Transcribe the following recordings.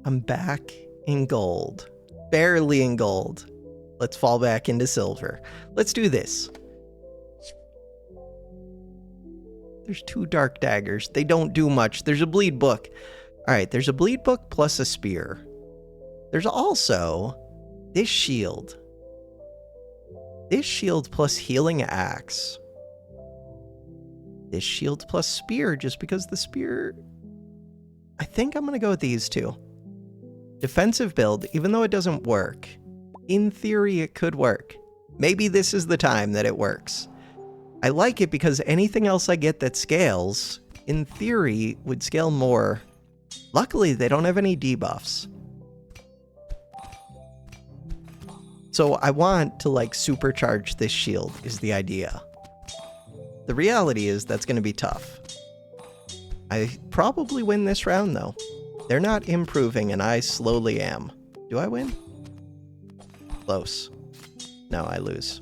I'm back in gold. Barely in gold. Let's fall back into silver. Let's do this. There's 2 dark daggers. They don't do much. There's a bleed book. Alright, there's a bleed book plus a spear. There's also this shield. This shield plus healing axe. This shield plus spear, just because the spear... I think I'm going to go with these 2. Defensive build, even though it doesn't work. In theory, it could work. Maybe this is the time that it works. I like it because anything else I get that scales, in theory, would scale more. Luckily, they don't have any debuffs. So I want to, like, supercharge this shield, is the idea. The reality is that's going to be tough. I probably win this round, though. They're not improving, and I slowly am. Do I win? Close. No, I lose.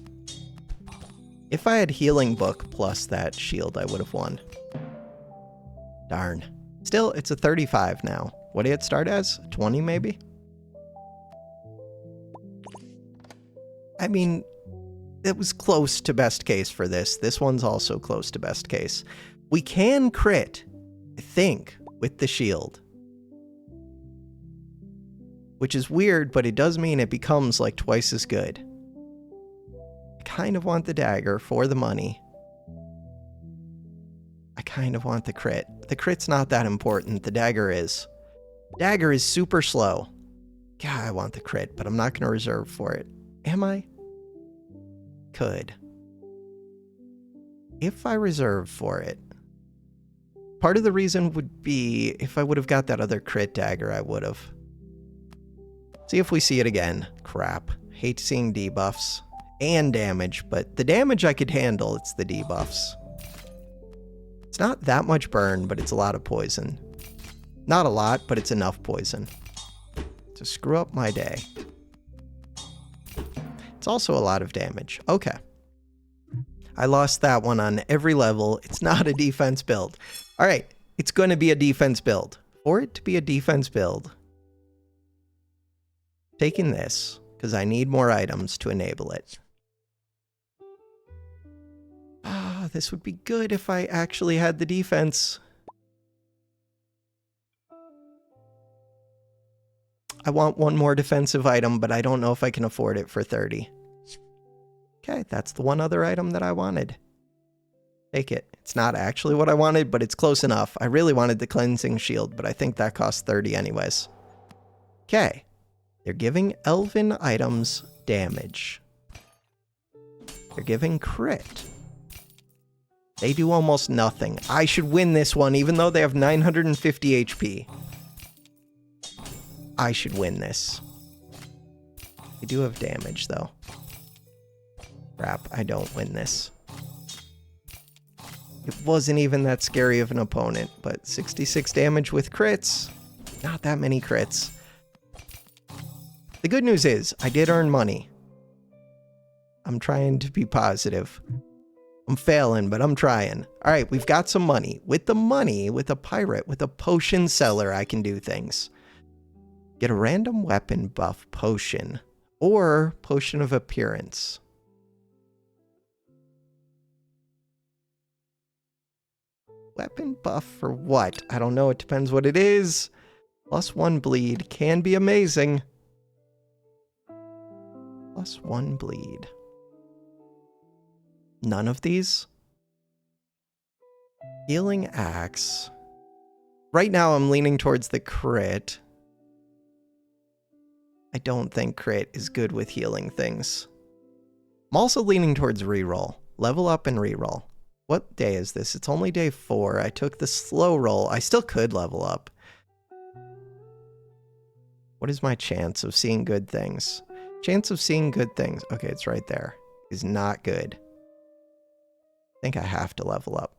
If I had healing book plus that shield, I would have won. Darn. Still, it's a 35 now. What did it start as? 20 maybe? I mean, it was close to best case for this. This one's also close to best case. We can crit, I think, with the shield. Which is weird, but it does mean it becomes like twice as good. I kind of want the dagger for the money. I kind of want the crit. The crit's not that important. The dagger is. Dagger is super slow. Yeah, I want the crit, but I'm not going to reserve for it. Am I? Could. If I reserve for it. Part of the reason would be if I would have got that other crit dagger, I would have. See if we see it again. Crap. Hate seeing debuffs. And damage, but the damage I could handle, it's the debuffs. It's not that much burn, but it's a lot of poison. Not a lot, but it's enough poison to screw up my day. It's also a lot of damage. Okay. I lost that one on every level. It's not a defense build. All right, it's going to be a defense build. For it to be a defense build, taking this, because I need more items to enable it. Ah, this would be good if I actually had the defense. I want one more defensive item, but I don't know if I can afford it for 30. Okay, that's the one other item that I wanted. Take it. It's not actually what I wanted, but it's close enough. I really wanted the cleansing shield, but I think that costs 30 anyways. Okay. They're giving elven items damage. They're giving crit. They do almost nothing. I should win this one, even though they have 950 HP. I should win this. They do have damage, though. Crap, I don't win this. It wasn't even that scary of an opponent, but 66 damage with crits. Not that many crits. The good news is, I did earn money. I'm trying to be positive. I'm failing, but I'm trying. All right, we've got some money. With the money, with a pirate, with a potion seller, I can do things. Get a random weapon buff potion, or potion of appearance. Weapon buff for what? I don't know. It depends what it is. +1 bleed can be amazing. +1 bleed. None of these? Healing axe. Right now I'm leaning towards the crit. I don't think crit is good with healing things. I'm also leaning towards reroll. Level up and reroll. What day is this? It's only day 4. I took the slow roll. I still could level up. What is my chance of seeing good things? Chance of seeing good things. Okay, it's right there. Is not good. I think I have to level up.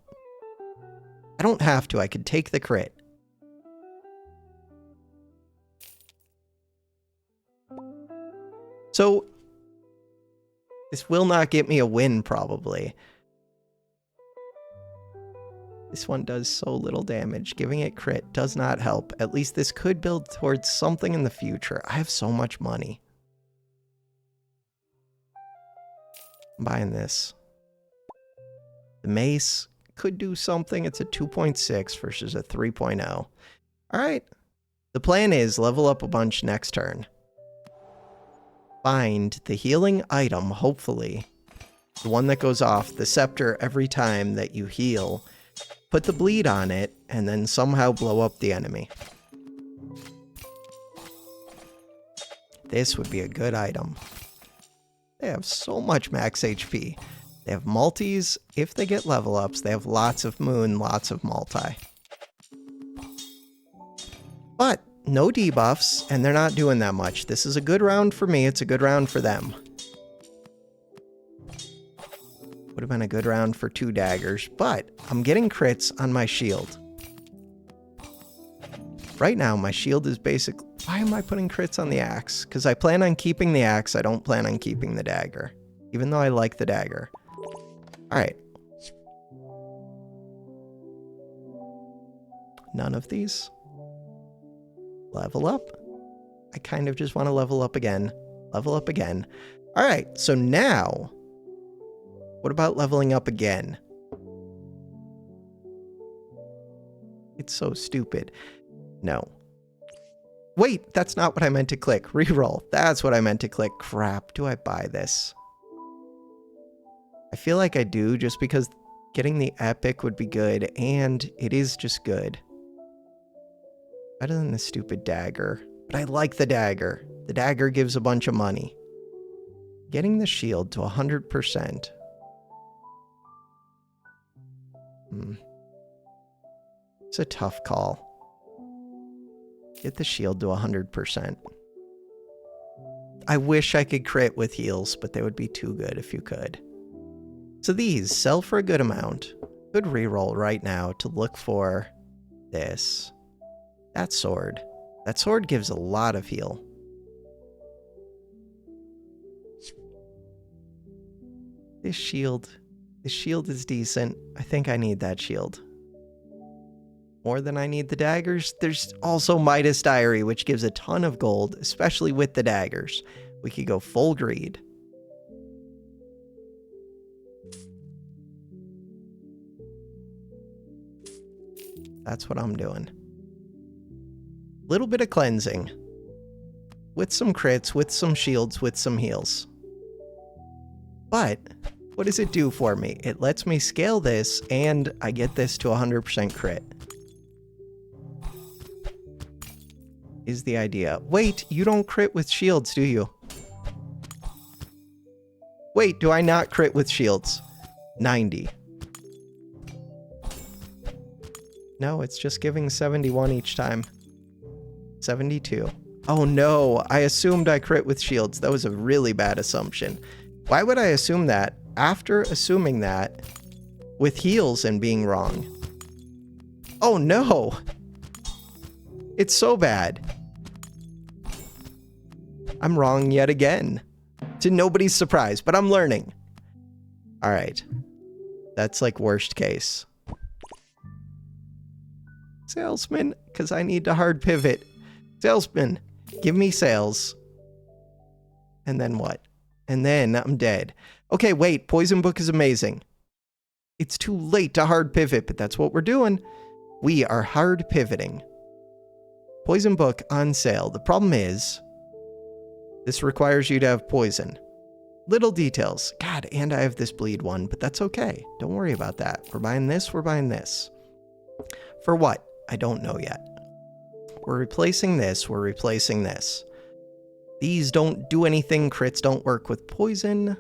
I don't have to. I could take the crit. So, this will not get me a win, probably. This one does so little damage. Giving it crit does not help. At least this could build towards something in the future. I have so much money. I'm buying this. The mace could do something. It's a 2.6 versus a 3.0. All right. The plan is level up a bunch next turn. Find the healing item, hopefully. The one that goes off the scepter every time that you heal. Put the bleed on it, and then somehow blow up the enemy. This would be a good item. They have so much max HP. They have multis. If they get level ups, they have lots of moon, lots of multi. But no debuffs, and they're not doing that much. This is a good round for me. It's a good round for them. Would have been a good round for 2 daggers, but I'm getting crits on my shield. Right now, my shield is basic. Why am I putting crits on the axe? Because I plan on keeping the axe. I don't plan on keeping the dagger, even though I like the dagger. All right. None of these. Level up. I kind of just want to level up again. Level up again. All right, so now, what about leveling up again? It's so stupid. No. Wait, that's not what I meant to click. Reroll. That's what I meant to click. Crap, do I buy this? I feel like I do, just because getting the epic would be good, and it is just good. Better than the stupid dagger. But I like the dagger. The dagger gives a bunch of money. Getting the shield to 100%. It's a tough call. Get the shield to 100%. I wish I could crit with heals, but they would be too good if you could. So these sell for a good amount. Good reroll right now to look for this. That sword. That sword gives a lot of heal. This shield is decent. I think I need that shield. More than I need the daggers. There's also Midas Diary, which gives a ton of gold, especially with the daggers. We could go full greed. That's what I'm doing. Little bit of cleansing. With some crits, with some shields, with some heals. But what does it do for me? It lets me scale this, and I get this to 100% crit. Is the idea. Wait, you don't crit with shields, do you? Wait, do I not crit with shields? 90. No, it's just giving 71 each time. 72. Oh no, I assumed I crit with shields. That was a really bad assumption. Why would I assume that after assuming that with heals and being wrong? Oh no! It's so bad. I'm wrong yet again. To nobody's surprise, but I'm learning. Alright. That's like worst case. Salesman, because I need to hard pivot. Salesman, give me sales. And then what? And then I'm dead. Okay, wait, Poison Book is amazing. It's too late to hard pivot, but that's what we're doing. We are hard pivoting. Poison Book on sale. The problem is, this requires you to have poison. Little details. God, and I have this bleed one, but that's okay. Don't worry about that. We're buying this, we're buying this. For what? I don't know yet. We're replacing this, we're replacing this. These don't do anything, crits don't work with poison.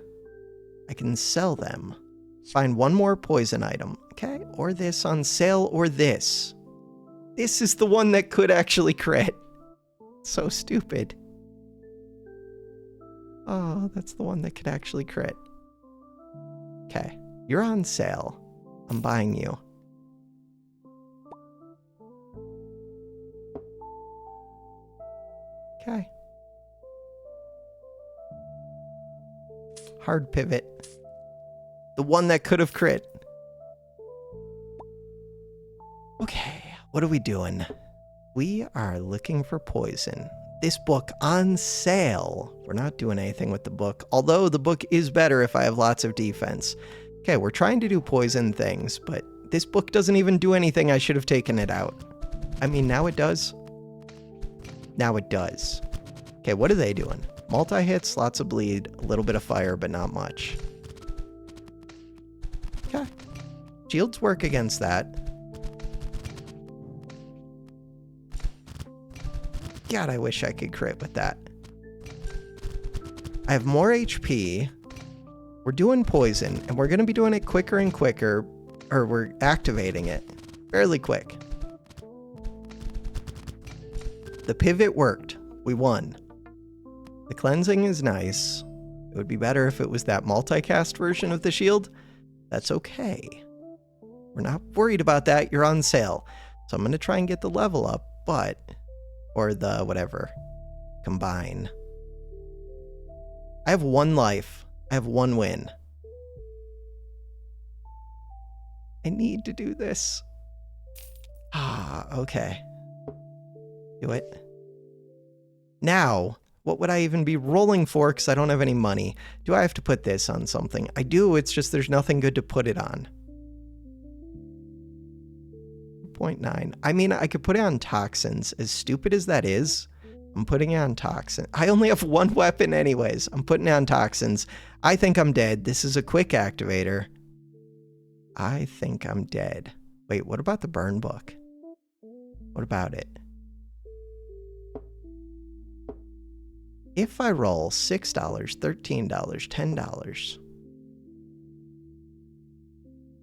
I can sell them. Find one more poison item, okay? Or this on sale, or this. This is the one that could actually crit. So stupid. Oh, that's the one that could actually crit. Okay, you're on sale. I'm buying you. Okay. Hard pivot. The one that could have crit. What are we doing? We are looking for poison. This book on sale. We're not doing anything with the book, although the book is better if I have lots of defense. Okay, we're trying to do poison things, but this book doesn't even do anything. I should have taken it out. I mean, now it does. Now it does. Okay, what are they doing? Multi-hits, lots of bleed, a little bit of fire, but not much. Okay. Shields work against that. God, I wish I could crit with that. I have more HP. We're doing poison, and we're going to be doing it quicker and quicker, or we're activating it fairly quick. The pivot worked. We won. The cleansing is nice. It would be better if it was that multicast version of the shield. That's okay. We're not worried about that. You're on sale. So I'm going to try and get the level up, but... or the whatever. Combine. I have 1 life. I have 1 win. I need to do this. Okay. Do it. Now, what would I even be rolling for because I don't have any money? Do I have to put this on something? I do, it's just there's nothing good to put it on. 0.9. I mean, I could put it on toxins. As stupid as that is, I'm putting it on toxins. I only have 1 weapon anyways. I'm putting it on toxins. I think I'm dead. This is a quick activator. I think I'm dead. Wait, what about the burn book? What about it? If I roll $6, $13, $10,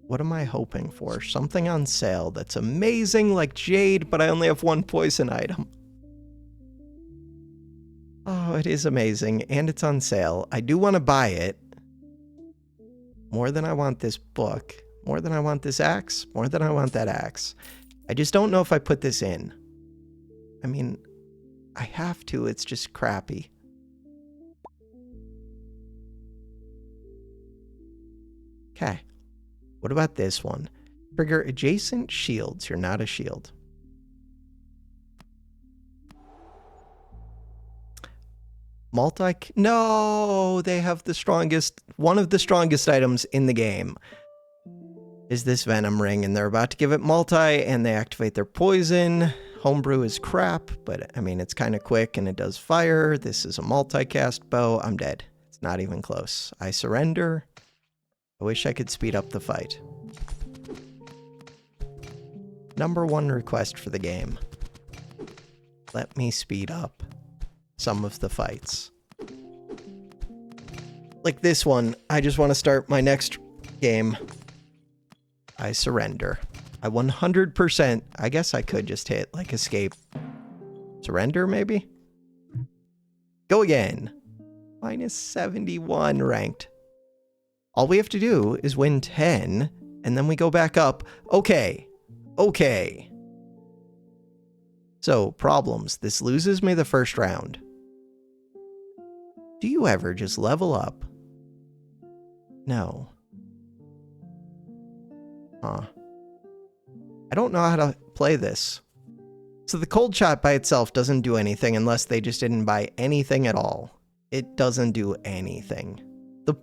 what am I hoping for? Something on sale that's amazing like Jade, but I only have 1 poison item. Oh, it is amazing, and it's on sale. I do want to buy it. More than I want this book. More than I want this axe. More than I want that axe. I just don't know if I put this in. I mean, I have to. It's just crappy. Okay. What about this one? Trigger adjacent shields. You're not a shield. No, they have the strongest, one of the strongest items in the game is this Venom Ring, and they're about to give it multi, and they activate their poison. Homebrew is crap, but I mean, it's kind of quick, and it does fire. This is a multicast bow. I'm dead. It's not even close. I surrender. I wish I could speed up the fight. Number 1 request for the game. Let me speed up some of the fights. Like this one, I just want to start my next game. I surrender. I 100%, I guess I could just hit like escape. Surrender maybe? Go again. Minus 71 ranked. All we have to do is win 10, and then we go back up. Okay. Okay. So, problems. This loses me the first round. Do you ever just level up? No. Huh. I don't know how to play this. So the cold shot by itself doesn't do anything unless they just didn't buy anything at all. It doesn't do anything. The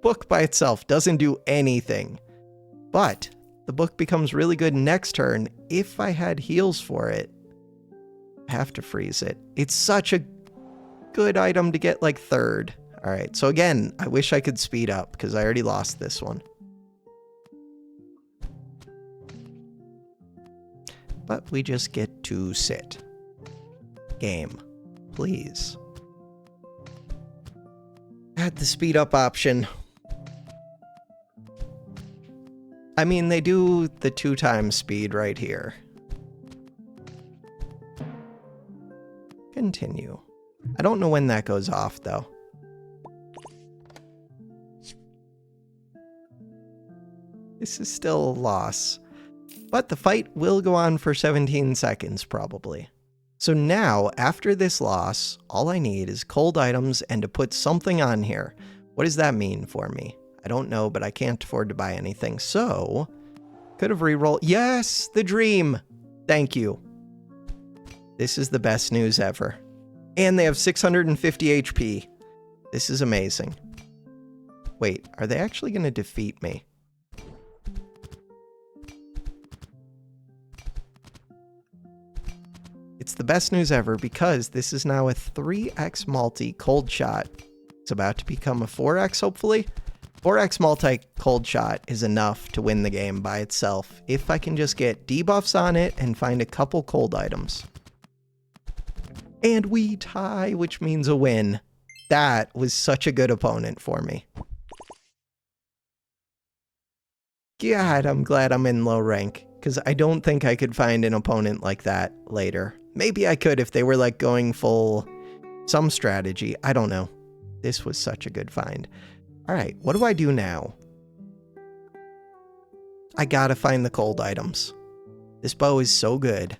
book by itself doesn't do anything. But the book becomes really good next turn if I had heals for it. I have to freeze it. It's such a good item to get like 3rd. All right, so again, I wish I could speed up because I already lost this one. But we just get to sit. Game, please. Add the speed up option. I mean, they do the 2 times speed right here. Continue. I don't know when that goes off, though. This is still a loss. But the fight will go on for 17 seconds, probably. So now, after this loss, all I need is cold items and to put something on here. What does that mean for me? I don't know, but I can't afford to buy anything. So, could have re-rolled. Yes, the dream. Thank you. This is the best news ever. And they have 650 HP. This is amazing. Wait, are they actually going to defeat me? It's the best news ever because this is now a 3x multi cold shot. It's about to become a 4x, hopefully. 4x multi cold shot is enough to win the game by itself if I can just get debuffs on it and find a couple cold items. And we tie, which means a win. That was such a good opponent for me. God, I'm glad I'm in low rank, because I don't think I could find an opponent like that later. Maybe I could if they were like going full some strategy. I don't know. This was such a good find. All right, what do I do now? I gotta find the cold items. This bow is so good.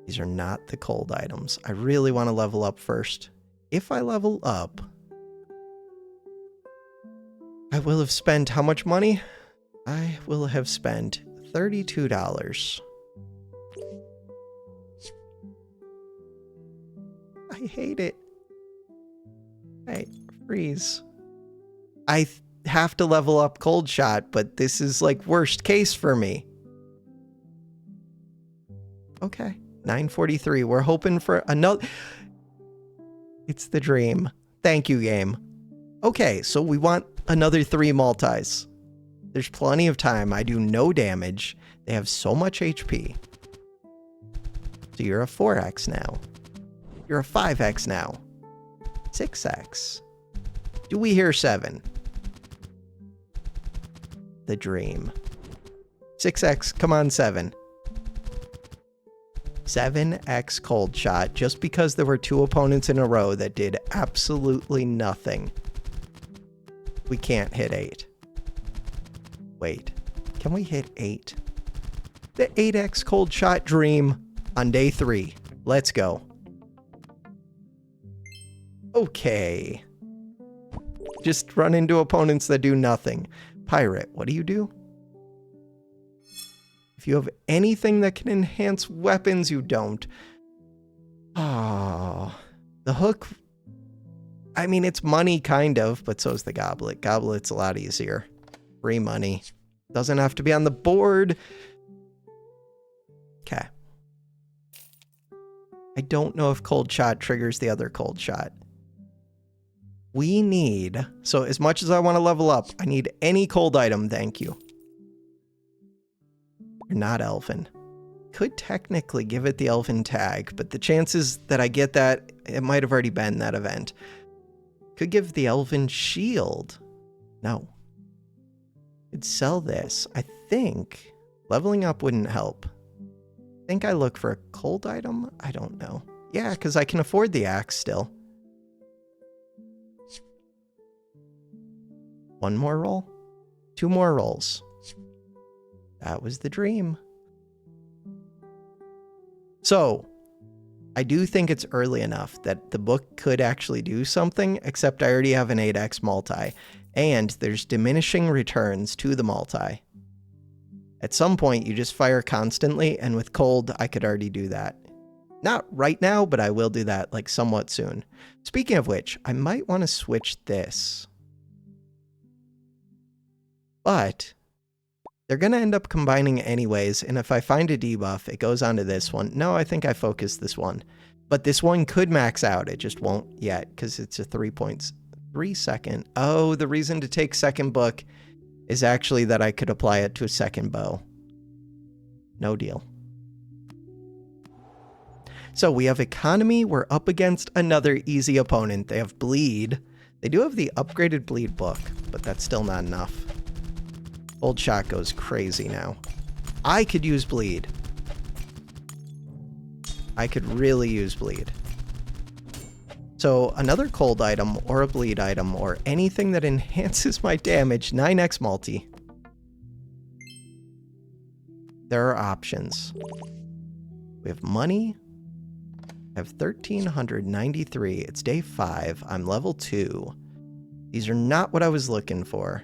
These are not the cold items. I really want to level up first. If I level up, I will have spent how much money? I will have spent $32. I hate it. Hey, freeze. I have to level up cold shot, but this is like worst case for me. Okay, 943. We're hoping for another. It's the dream. Thank you, game. Okay, so we want another 3 multis. There's plenty of time. I do no damage. They have so much HP. So you're a 4x now. You're a 5x now. 6x. Do we hear 7? The dream. 6x, come on, 7. 7x cold shot, just because there were 2 opponents in a row that did absolutely nothing. We can't hit 8. Wait, can we hit 8? The 8x cold shot dream on day 3. Let's go. Okay. Just run into opponents that do nothing. Pirate, what do you do? If you have anything that can enhance weapons, you don't. Oh, the hook. I mean, it's money, kind of, but so is the goblet. Goblet's a lot easier. Free money. Doesn't have to be on the board. Okay. I don't know if cold shot triggers the other cold shot. We need, so as much as I want to level up, I need any cold item, thank you. You're not elven. Could technically give it the elven tag, but the chances that I get that, it might have already been that event. Could give the elven shield. No. Could sell this. I think leveling up wouldn't help. I think I look for a cold item? I don't know. Yeah, because I can afford the axe still. 1 more roll? 2 more rolls. That was the dream. So, I do think it's early enough that the book could actually do something, except I already have an 8x multi, and there's diminishing returns to the multi. At some point, you just fire constantly, and with cold, I could already do that. Not right now, but I will do that, like, somewhat soon. Speaking of which, I might want to switch this. But they're going to end up combining anyways, and if I find a debuff, it goes onto this one. No, I think I focused this one. But this one could max out. It just won't yet, because it's a 3.3 second. Oh, the reason to take second book is actually that I could apply it to a second bow. No deal. So we have economy. We're up against another easy opponent. They have bleed. They do have the upgraded bleed book, but that's still not enough. Old shot goes crazy now. I could use bleed. I could really use bleed. So another cold item or a bleed item or anything that enhances my damage. 9x multi. There are options. We have money. I have 1,393. It's day 5. I'm level 2. These are not what I was looking for.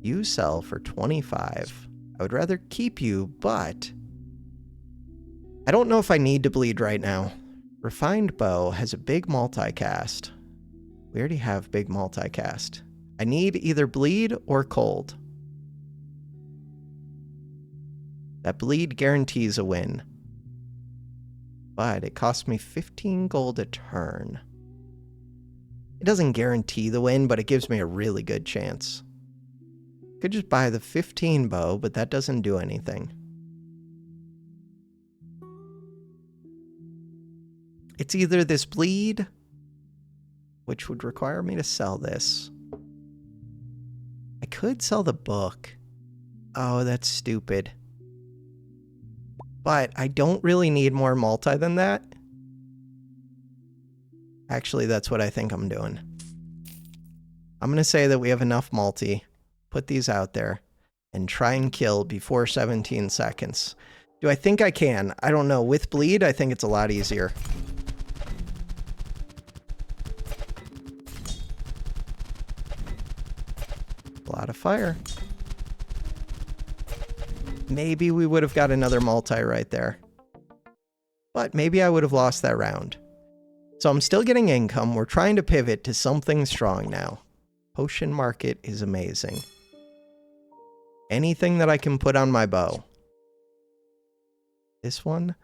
You sell for 25. I would rather keep you, but I don't know if I need to bleed right now. Refined bow has a big multicast. We already have big multicast. I need either bleed or cold. That bleed guarantees a win. But it costs me 15 gold a turn. It doesn't guarantee the win, but it gives me a really good chance. Could just buy the 15 bow, but that doesn't do anything. It's either this bleed, which would require me to sell this. I could sell the book. Oh, that's stupid. But I don't really need more multi than that. Actually, that's what I think I'm doing. I'm going to say that we have enough multi. Put these out there and try and kill before 17 seconds. Do I think I can? I don't know. With bleed, I think it's a lot easier. A lot of fire. Maybe we would have got another multi right there. But maybe I would have lost that round. So I'm still getting income. We're trying to pivot to something strong now. Potion market is amazing. Anything that I can put on my bow. This one.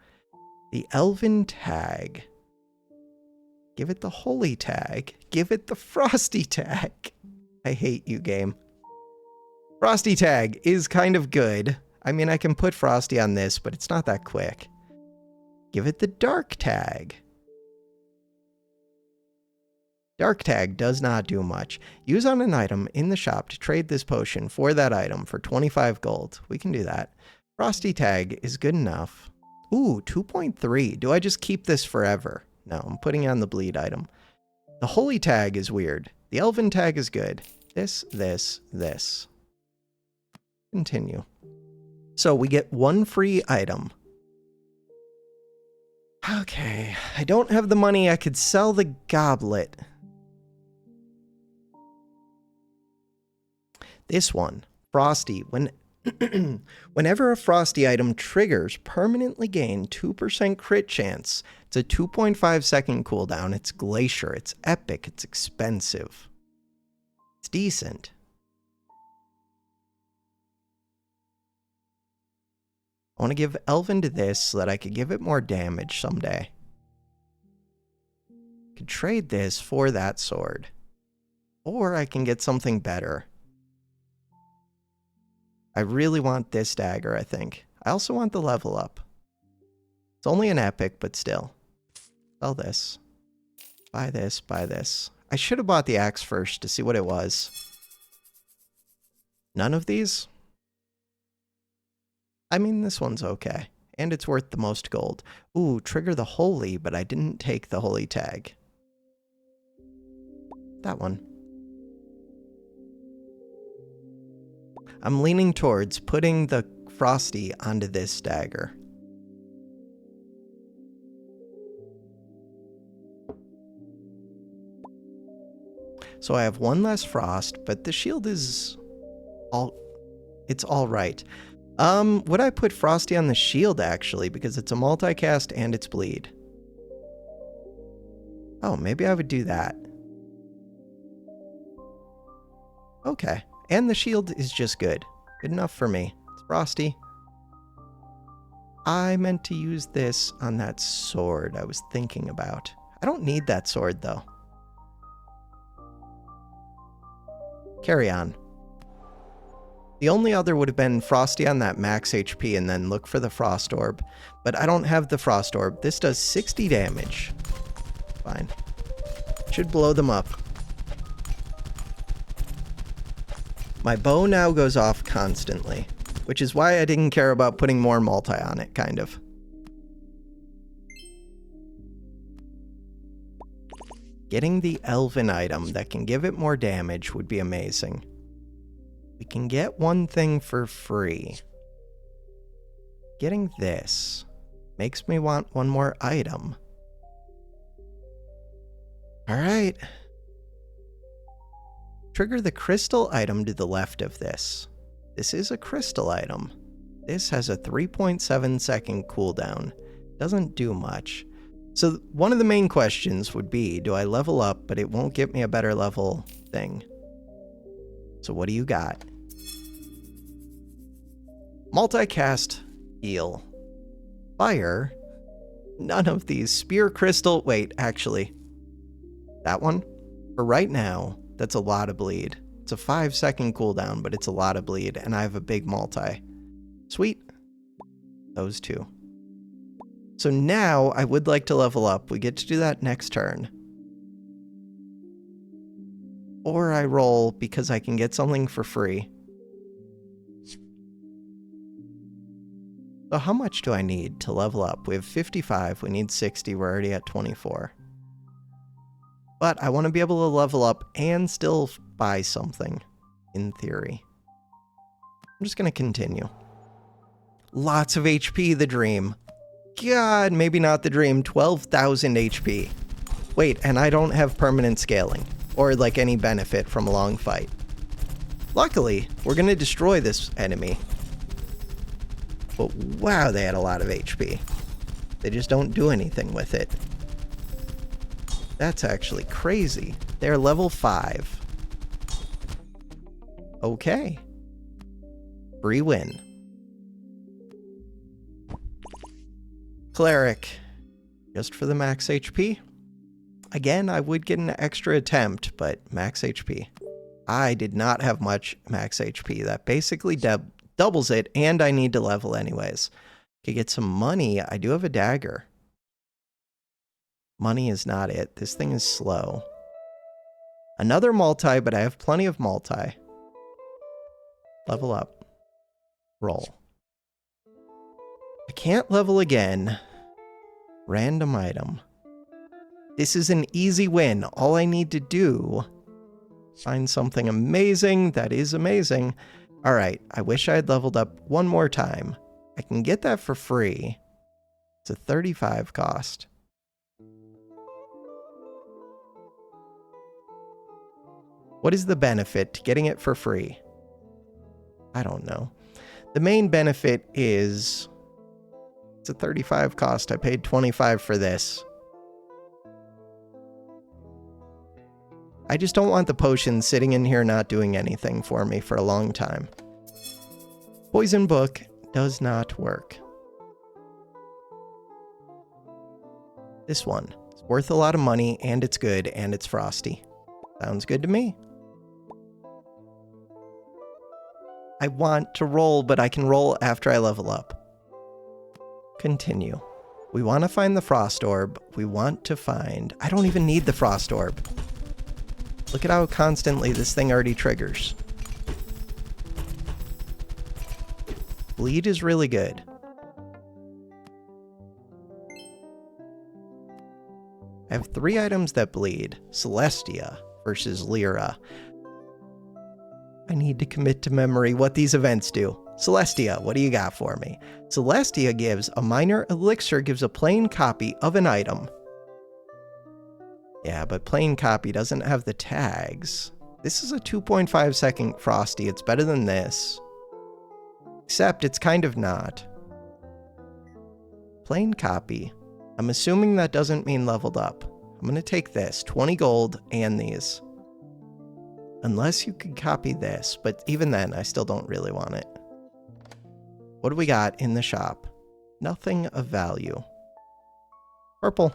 The Elven tag. Give it the Holy tag. Give it the Frosty tag. I hate you, game. Frosty tag is kind of good. I mean, I can put Frosty on this, but it's not that quick. Give it the Dark tag. Dark tag does not do much. Use on an item in the shop to trade this potion for that item for 25 gold. We can do that. Frosty tag is good enough. Ooh, 2.3. Do I just keep this forever? No, I'm putting on the bleed item. The Holy tag is weird. The Elven tag is good. This. Continue. So we get one free item. Okay, I don't have the money. I could sell the goblet. This one, Frosty. Whenever a Frosty item triggers, permanently gain 2% crit chance. It's a 2.5 second cooldown. It's Glacier. It's epic. It's expensive. It's decent. I want to give Elven to this so that I could give it more damage someday. Could trade this for that sword. Or I can get something better. I really want this dagger, I think. I also want the level up. It's only an epic, but still. Sell this. Buy this, buy this. I should have bought the axe first to see what it was. None of these? I mean, this one's okay. And it's worth the most gold. Ooh, trigger the holy, but I didn't take the holy tag. That one. I'm leaning towards putting the Frosty onto this dagger. So I have one less frost, but the shield is it's all right. Would I put Frosty on the shield actually, because it's a multicast and it's bleed? Oh, maybe I would do that. Okay. And the shield is just good. Good enough for me. It's Frosty. I meant to use this on that sword I was thinking about. I don't need that sword, though. Carry on. The only other would have been Frosty on that max HP and then look for the Frost Orb. But I don't have the Frost Orb. This does 60 damage. Fine. Should blow them up. My bow now goes off constantly, which is why I didn't care about putting more multi on it, kind of. Getting the Elven item that can give it more damage would be amazing. We can get one thing for free. Getting this makes me want one more item. Alright. Trigger the crystal item to the left of this. This is a crystal item. This has a 3.7-second cooldown. Doesn't do much. So one of the main questions would be, do I level up, but it won't get me a better level thing? So what do you got? Multicast heal. Fire. None of these. Spear crystal. Wait, actually. That one? For right now, that's a lot of bleed. It's a 5-second cooldown, but it's a lot of bleed, and I have a big multi. Sweet. Those two. So now I would like to level up. We get to do that next turn. Or I roll because I can get something for free. So how much do I need to level up? We have 55. We need 60. We're already at 24. But I want to be able to level up and still buy something, in theory. I'm just going to continue. Lots of HP, the dream. God, maybe not the dream. 12,000 HP. Wait, and I don't have permanent scaling, or like any benefit from a long fight. Luckily, we're going to destroy this enemy. But wow, they had a lot of HP. They just don't do anything with it. That's actually crazy. They're level 5. Okay. Free win. Cleric. Just for the max HP. Again, I would get an extra attempt, but max HP. I did not have much max HP. That basically doubles it, and I need to level anyways. Could get some money. I do have a dagger. Money is not it. This thing is slow. Another multi, but I have plenty of multi. Level up. Roll. I can't level again. Random item. This is an easy win. All I need to do, find something amazing that is amazing. All right, I wish I had leveled up one more time. I can get that for free. It's a 35 cost. What is the benefit to getting it for free? I don't know. The main benefit is it's a 35 cost. I paid 25 for this. I just don't want the potion sitting in here not doing anything for me for a long time. Poison book does not work. This one. It's worth a lot of money, and it's good, and it's frosty. Sounds good to me. I want to roll, but I can roll after I level up. Continue. We want to find the frost orb. We want to find... I don't even need the frost orb. Look at how constantly this thing already triggers. Bleed is really good. I have 3 items that bleed. Celestia versus Lyra. I need to commit to memory what these events do. Celestia, what do you got for me? Celestia gives a minor elixir, gives a plain copy of an item. Yeah, but plain copy doesn't have the tags. This is a 2.5 second frosty. It's better than this. Except it's kind of not. Plain copy. I'm assuming that doesn't mean leveled up. I'm going to take this. 20 gold and these. Unless you could copy this, but even then, I still don't really want it. What do we got in the shop? Nothing of value. Purple.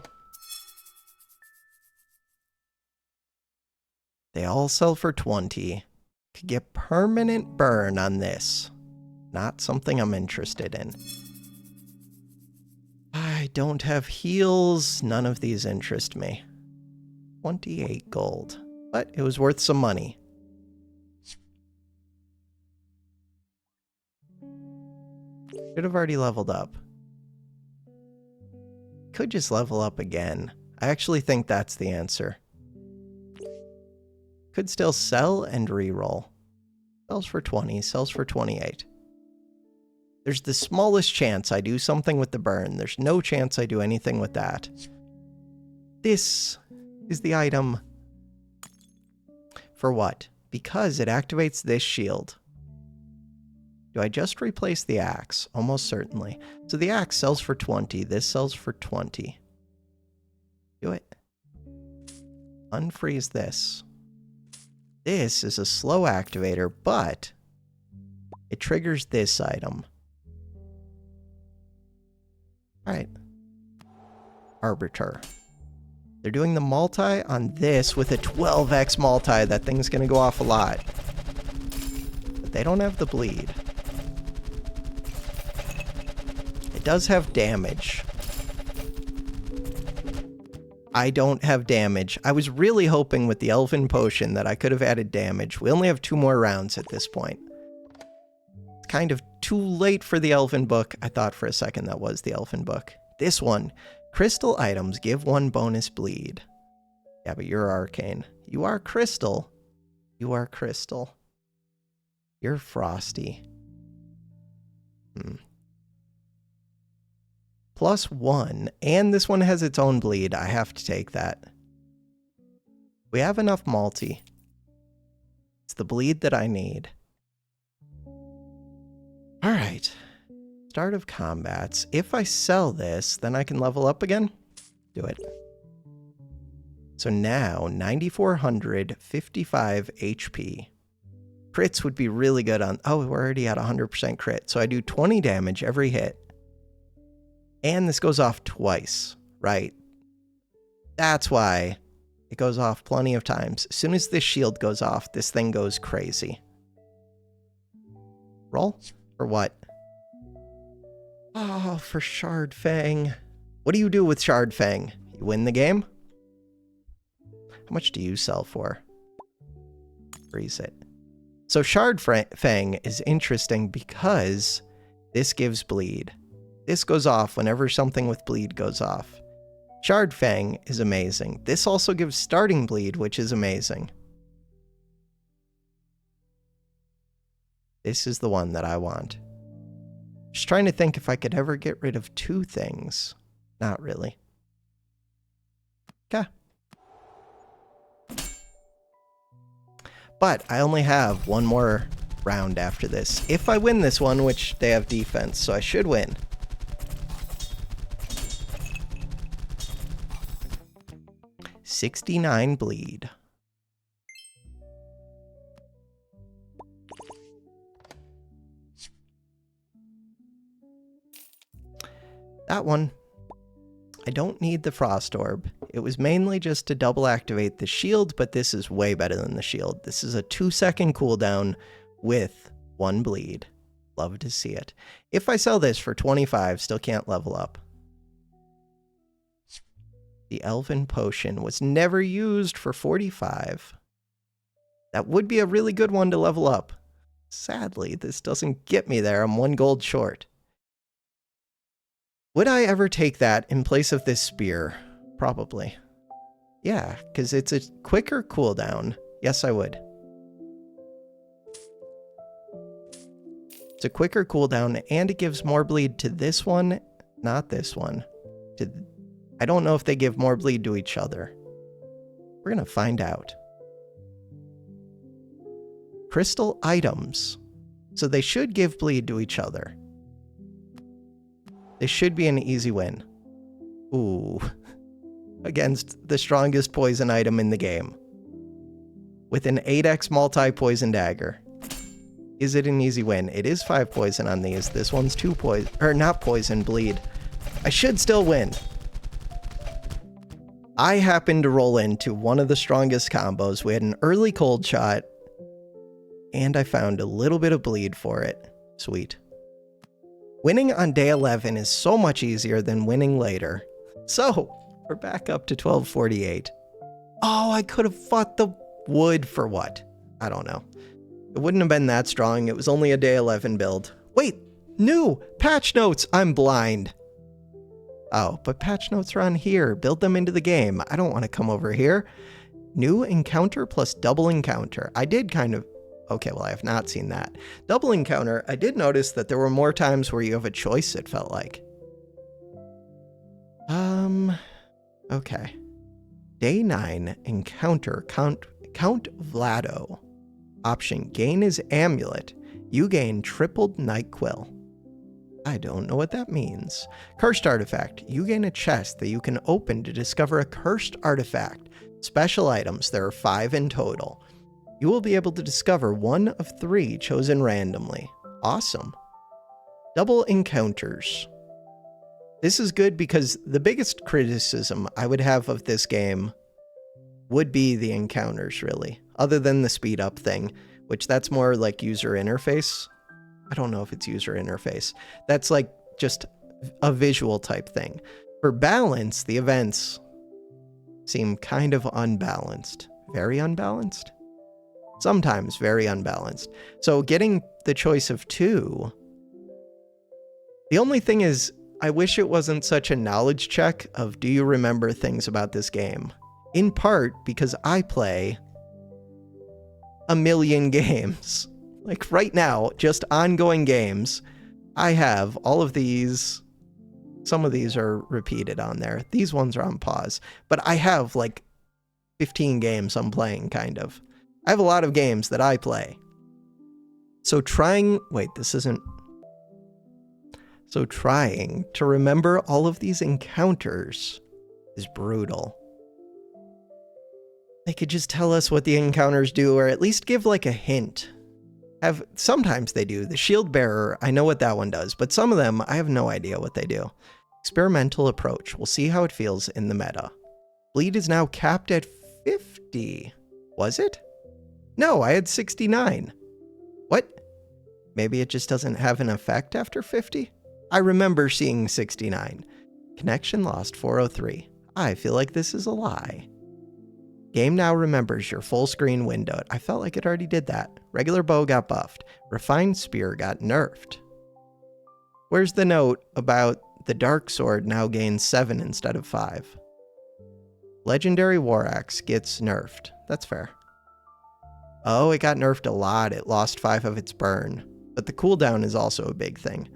They all sell for 20. Could get permanent burn on this. Not something I'm interested in. I don't have heals. None of these interest me. 28 gold. But it was worth some money. Should have already leveled up. Could just level up again. I actually think that's the answer. Could still sell and reroll. Sells for 20, sells for 28. There's the smallest chance I do something with the burn. There's no chance I do anything with that. This is the item. For what? Because it activates this shield. Do I just replace the axe? Almost certainly. So the axe sells for 20. This sells for 20. Do it. Unfreeze this. This is a slow activator, but it triggers this item. All right. Arbiter. They're doing the multi on this with a 12x multi. That thing's going to go off a lot. But they don't have the bleed. It does have damage. I don't have damage. I was really hoping with the Elven Potion that I could have added damage. We only have 2 more rounds at this point. It's kind of too late for the Elven Book. I thought for a second that was the Elven Book. This one. Crystal items give 1 bonus bleed. Yeah, but you're arcane. You are crystal. You are crystal. You're frosty. +1, and this one has its own bleed. I have to take that. We have enough multi. It's the bleed that I need. All right. Start of combats. If I sell this, then I can level up again. Do it. So now, 9,455 HP. Crits would be really good on... Oh, we're already at 100% crit. So I do 20 damage every hit. And this goes off twice, right? That's why it goes off plenty of times. As soon as this shield goes off, this thing goes crazy. Roll? For what? Oh, for Shard Fang. What do you do with Shard Fang? You win the game? How much do you sell for? Freeze it. So Shard Fang is interesting because this gives bleed. This goes off whenever something with bleed goes off. Shard Fang is amazing. This also gives starting bleed, which is amazing. This is the one that I want. Just trying to think if I could ever get rid of 2 things. Not really. Okay. But I only have 1 more round after this. If I win this one, which they have defense, so I should win. $69 bleed. That one. I don't need the Frost Orb. It was mainly just to double activate the shield, but this is way better than the shield. This is a 2-second cooldown with 1 bleed. Love to see it. If I sell this for 25, still can't level up. The Elven Potion was never used for 45. That would be a really good one to level up. Sadly, this doesn't get me there. I'm 1 gold short. Would I ever take that in place of this spear? Probably. Yeah, because it's a quicker cooldown. Yes, I would. It's a quicker cooldown, and it gives more bleed to this one, not this one. I don't know if they give more bleed to each other. We're going to find out. Crystal items. So they should give bleed to each other. This should be an easy win. Ooh. Against the strongest poison item in the game. With an 8x multi-poison dagger. Is it an easy win? It is 5 poison on these. This one's 2 poison, or not poison, bleed. I should still win. I happened to roll into one of the strongest combos. We had an early cold shot, and I found a little bit of bleed for it. Sweet. Winning on day 11 is so much easier than winning later. So, we're back up to 1248. Oh, I could have fought the wood for what? I don't know. It wouldn't have been that strong. It was only a day 11 build. Wait, new patch notes. I'm blind. Oh, but patch notes are on here. Build them into the game. I don't want to come over here. New encounter plus double encounter. I did kind of... Okay, well, I have not seen that. Double encounter, I did notice that there were more times where you have a choice, it felt like. Okay. Day 9, encounter Count Vlado. Option, gain his amulet. You gain tripled NyQuil. I don't know what that means. Cursed artifact. You gain a chest that you can open to discover a cursed artifact. Special items. There are 5 in total. You will be able to discover 1 of 3 chosen randomly. Awesome. Double encounters. This is good because the biggest criticism I would have of this game would be the encounters, really. Other than the speed up thing, which that's more like user interface. I don't know if it's user interface. That's like just a visual type thing. For balance, the events seem kind of unbalanced. Very unbalanced? Sometimes very unbalanced. So getting the choice of 2... The only thing is, I wish it wasn't such a knowledge check of do you remember things about this game? In part because I play a million games. Like right now, just ongoing games. I have all of these. Some of these are repeated on there. These ones are on pause. But I have like 15 games I'm playing, kind of. I have a lot of games that I play. So trying to remember all of these encounters is brutal. They could just tell us what the encounters do, or at least give like a hint. Sometimes they do. The shield bearer, I know what that one does, but some of them, I have no idea what they do. Experimental approach. We'll see how it feels in the meta. Bleed is now capped at 50. Was it? No, I had 69. What? Maybe it just doesn't have an effect after 50? I remember seeing 69. Connection lost 403. I feel like this is a lie. Game now remembers your full screen window. I felt like it already did that. Regular bow got buffed. Refined spear got nerfed. Where's the note about the dark sword now gains 7 instead of 5? Legendary war axe gets nerfed. That's fair. Oh, it got nerfed a lot. It lost 5 of its burn. But the cooldown is also a big thing.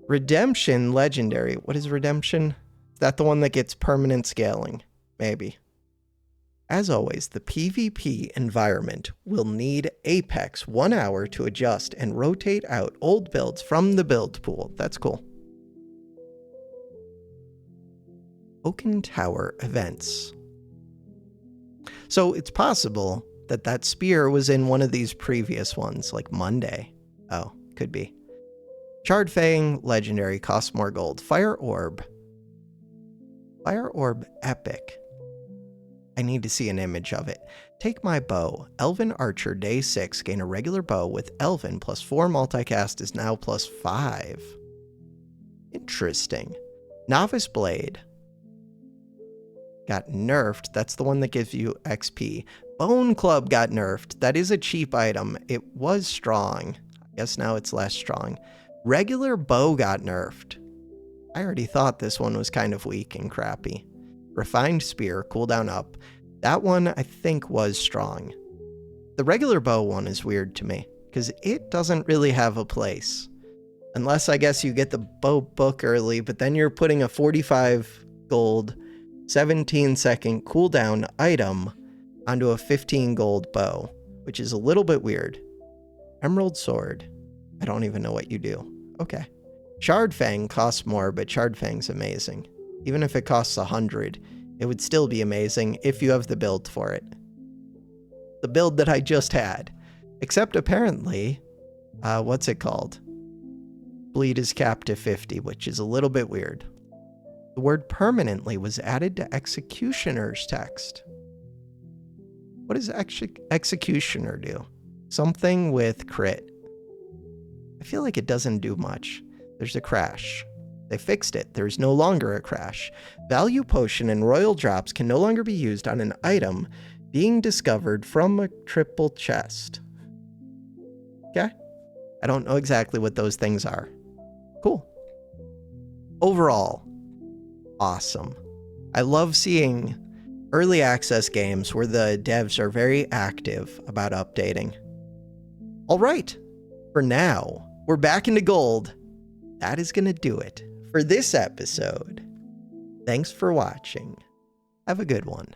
Redemption legendary. What is redemption? Is that the one that gets permanent scaling? Maybe. As always, the PvP environment will need Apex 1 hour to adjust and rotate out old builds from the build pool. That's cool. Oaken Tower events. So it's possible that that spear was in one of these previous ones, like Monday. Oh, could be. Charred Fang, legendary, costs more gold. Fire Orb. Fire Orb epic. I need to see an image of it. Take my bow. Elven Archer, day 6. Gain a regular bow with Elven plus 4 multicast is now plus 5. Interesting. Novice Blade. Got nerfed. That's the one that gives you XP. Bone Club got nerfed. That is a cheap item. It was strong. I guess now it's less strong. Regular bow got nerfed. I already thought this one was kind of weak and crappy. Refined spear, cooldown up. That one I think was strong. The regular bow one is weird to me, because it doesn't really have a place. Unless I guess you get the bow book early, but then you're putting a 45 gold, 17 second cooldown item onto a 15 gold bow, which is a little bit weird. Emerald Sword. I don't even know what you do. Okay. Charred Fang costs more, but Charred Fang's amazing. Even if it costs 100, it would still be amazing if you have the build for it. The build that I just had. Except apparently, what's it called? Bleed is capped to 50, which is a little bit weird. The word permanently was added to Executioner's text. What does Executioner do? Something with crit. I feel like it doesn't do much. There's a crash. They fixed it. There's no longer a crash. Value potion and royal drops can no longer be used on an item being discovered from a triple chest. Okay? I don't know exactly what those things are. Cool. Overall, awesome. I love seeing early access games where the devs are very active about updating. All right. For now, we're back into gold. That is going to do it for this episode. Thanks for watching. Have a good one.